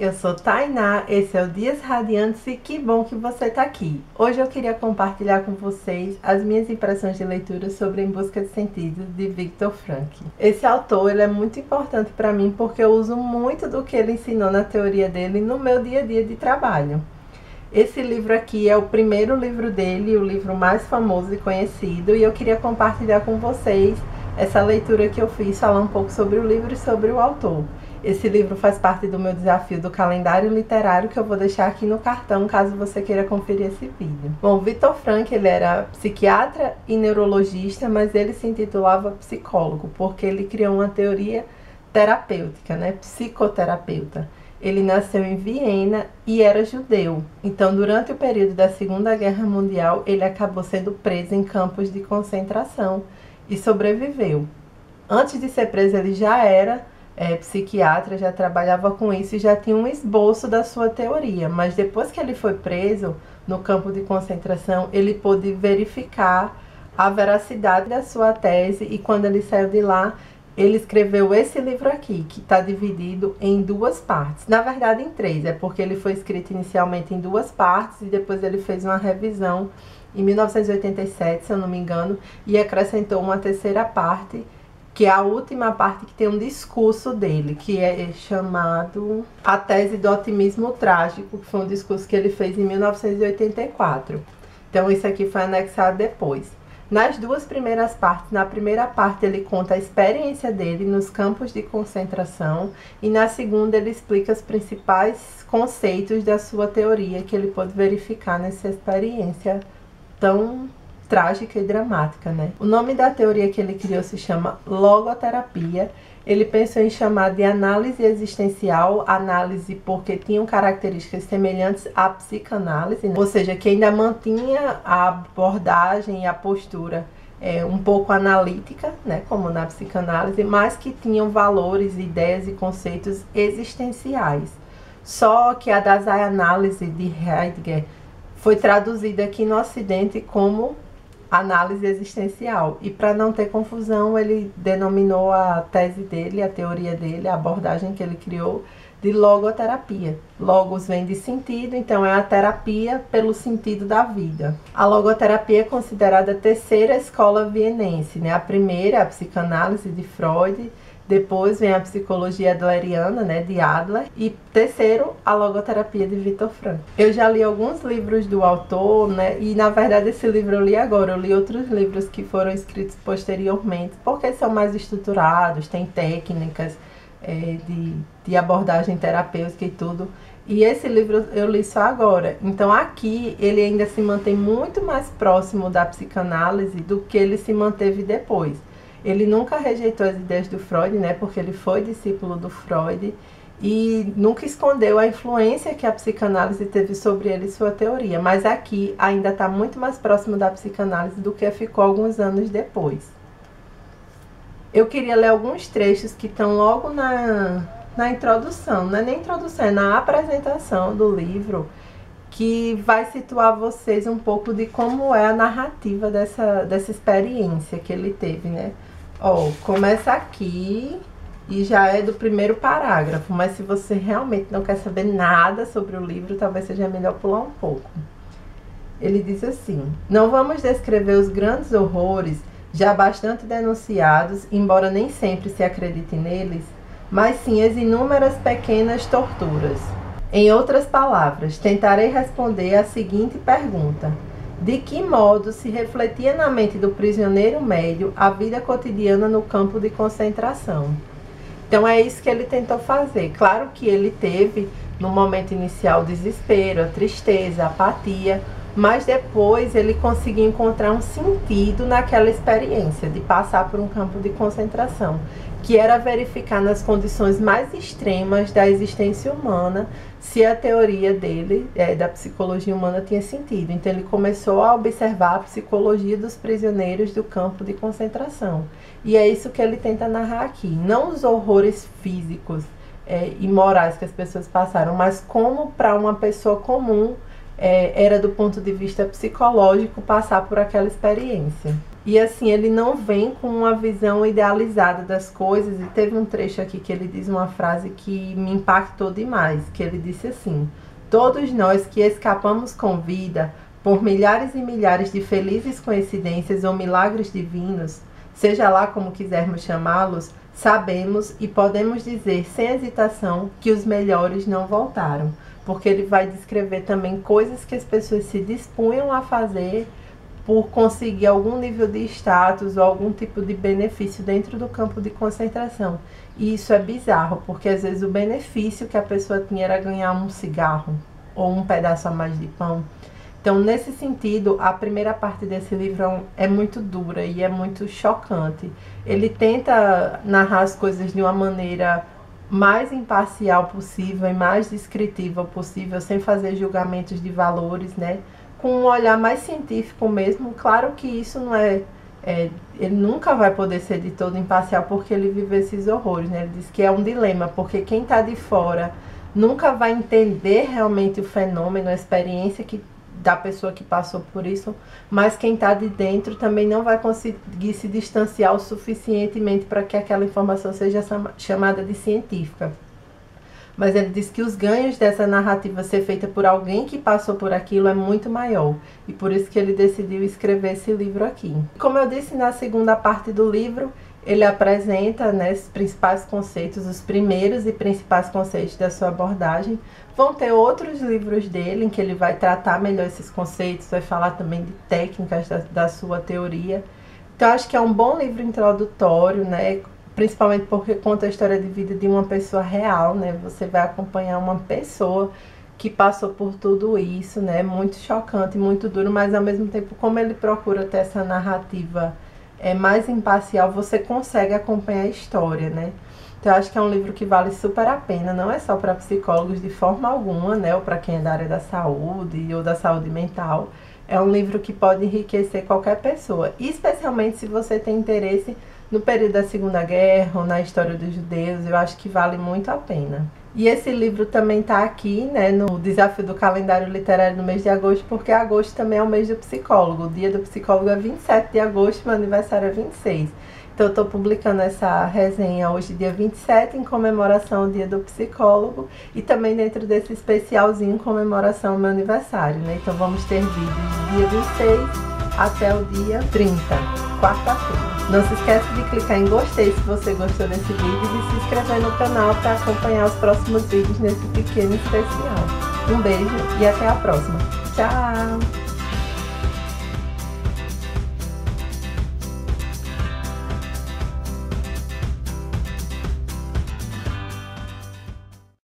eu sou Tainá, esse é o Dias Radiantes e que bom que você está aqui. Hoje eu queria compartilhar com vocês as minhas impressões de leitura sobre Em Busca de Sentido, de Viktor Frankl. Esse autor ele é muito importante para mim porque eu uso muito do que ele ensinou na teoria dele no meu dia a dia de trabalho. Esse livro aqui é o primeiro livro dele, o livro mais famoso e conhecido, e eu queria compartilhar com vocês essa leitura que eu fiz, falar um pouco sobre o livro e sobre o autor. Esse livro faz parte do meu desafio do calendário literário que eu vou deixar aqui no cartão, caso você queira conferir esse vídeo. Bom, Viktor Frankl, ele era psiquiatra e neurologista, mas ele se intitulava psicólogo, porque ele criou uma teoria terapêutica, né? Psicoterapeuta. Ele nasceu em Viena e era judeu. Então, durante o período da Segunda Guerra Mundial, ele acabou sendo preso em campos de concentração e sobreviveu. Antes de ser preso, ele já era psiquiatra, já trabalhava com isso e já tinha um esboço da sua teoria. Mas depois que ele foi preso no campo de concentração, ele pôde verificar a veracidade da sua tese e quando ele saiu de lá, ele escreveu esse livro aqui, que está dividido em duas partes. Na verdade, em três, é porque ele foi escrito inicialmente em duas partes e depois ele fez uma revisão em 1987, se eu não me engano, e acrescentou uma terceira parte, que é a última parte que tem um discurso dele, que é chamado A Tese do Otimismo Trágico, que foi um discurso que ele fez em 1984. Então, isso aqui foi anexado depois. Nas duas primeiras partes, na primeira parte ele conta a experiência dele nos campos de concentração e na segunda ele explica os principais conceitos da sua teoria que ele pôde verificar nessa experiência tão trágica e dramática, né? O nome da teoria que ele criou se chama logoterapia. Ele pensou em chamar de análise existencial, análise porque tinham características semelhantes à psicanálise, né? Ou seja, que ainda mantinha a abordagem e a postura um pouco analítica, né? Como na psicanálise, mas que tinham valores, ideias e conceitos existenciais. Só que a análise de Heidegger foi traduzida aqui no Ocidente como análise existencial. E para não ter confusão, ele denominou a tese dele, a teoria dele, a abordagem que ele criou, de logoterapia. Logos vem de sentido, então é a terapia pelo sentido da vida. A logoterapia é considerada a terceira escola vienense, né? A primeira, a psicanálise de Freud, depois vem a psicologia adleriana, né, de Adler, e terceiro, a logoterapia de Viktor Frankl. Eu já li alguns livros do autor, né, e na verdade esse livro eu li agora. Eu li outros livros que foram escritos posteriormente, porque são mais estruturados, tem técnicas de abordagem terapêutica e tudo. E esse livro eu li só agora. Então aqui ele ainda se mantém muito mais próximo da psicanálise do que ele se manteve depois. Ele nunca rejeitou as ideias do Freud, né, porque ele foi discípulo do Freud e nunca escondeu a influência que a psicanálise teve sobre ele e sua teoria. Mas aqui ainda está muito mais próximo da psicanálise do que ficou alguns anos depois. Eu queria ler alguns trechos que estão logo na introdução, não é nem introdução, é na apresentação do livro, que vai situar vocês um pouco de como é a narrativa dessa experiência que ele teve, né? Ó, começa aqui e já é do primeiro parágrafo, mas se você realmente não quer saber nada sobre o livro, talvez seja melhor pular um pouco. Ele diz assim: não vamos descrever os grandes horrores já bastante denunciados, embora nem sempre se acredite neles, mas sim as inúmeras pequenas torturas. Em outras palavras, tentarei responder a seguinte pergunta: de que modo se refletia na mente do prisioneiro médio a vida cotidiana no campo de concentração? Então é isso que ele tentou fazer. Claro que ele teve, no momento inicial, desespero, a tristeza, a apatia, mas depois ele conseguiu encontrar um sentido naquela experiência de passar por um campo de concentração, que era verificar nas condições mais extremas da existência humana se a teoria dele, da psicologia humana, tinha sentido. Então ele começou a observar a psicologia dos prisioneiros do campo de concentração. E é isso que ele tenta narrar aqui. Não os horrores físicos e morais que as pessoas passaram, mas como para uma pessoa comum era do ponto de vista psicológico passar por aquela experiência. E assim, ele não vem com uma visão idealizada das coisas. E teve um trecho aqui que ele diz uma frase que me impactou demais, que ele disse assim: todos nós que escapamos com vida por milhares e milhares de felizes coincidências ou milagres divinos, seja lá como quisermos chamá-los, sabemos e podemos dizer sem hesitação que os melhores não voltaram. Porque ele vai descrever também coisas que as pessoas se dispunham a fazer por conseguir algum nível de status ou algum tipo de benefício dentro do campo de concentração. E isso é bizarro, porque às vezes o benefício que a pessoa tinha era ganhar um cigarro ou um pedaço a mais de pão. Então, nesse sentido, a primeira parte desse livro é muito dura e é muito chocante. Ele tenta narrar as coisas de uma maneira mais imparcial possível e mais descritiva possível, sem fazer julgamentos de valores, né? Com um olhar mais científico mesmo. Claro que isso não ele nunca vai poder ser de todo imparcial, porque ele vive esses horrores, né? Ele diz que é um dilema, porque quem está de fora nunca vai entender realmente o fenômeno, a experiência da pessoa que passou por isso, mas quem está de dentro também não vai conseguir se distanciar o suficientemente para que aquela informação seja chamada de científica. Mas ele diz que os ganhos dessa narrativa ser feita por alguém que passou por aquilo é muito maior. E por isso que ele decidiu escrever esse livro aqui. Como eu disse, na segunda parte do livro, ele apresenta, né, os principais conceitos, os primeiros e principais conceitos da sua abordagem. Vão ter outros livros dele em que ele vai tratar melhor esses conceitos, vai falar também de técnicas da sua teoria. Então, acho que é um bom livro introdutório, né? Principalmente porque conta a história de vida de uma pessoa real, né? Você vai acompanhar uma pessoa que passou por tudo isso, né? Muito chocante, muito duro, mas ao mesmo tempo, como ele procura ter essa narrativa mais imparcial, você consegue acompanhar a história, né? Então, eu acho que é um livro que vale super a pena, não é só para psicólogos de forma alguma, né? Ou para quem é da área da saúde ou da saúde mental. É um livro que pode enriquecer qualquer pessoa, especialmente se você tem interesse no período da Segunda Guerra ou na história dos judeus. Eu acho que vale muito a pena. E esse livro também está aqui, né, no desafio do calendário literário no mês de agosto, porque agosto também é o mês do psicólogo. O dia do psicólogo é 27 de agosto, meu aniversário é 26. Então eu estou publicando essa resenha hoje, dia 27, em comemoração ao dia do psicólogo, e também dentro desse especialzinho em comemoração ao meu aniversário, né? Então vamos ter vídeos do dia 26 até o dia 30, quarta-feira. Não se esqueça de clicar em gostei se você gostou desse vídeo e de se inscrever no canal para acompanhar os próximos vídeos nesse pequeno especial. Um beijo e até a próxima. Tchau!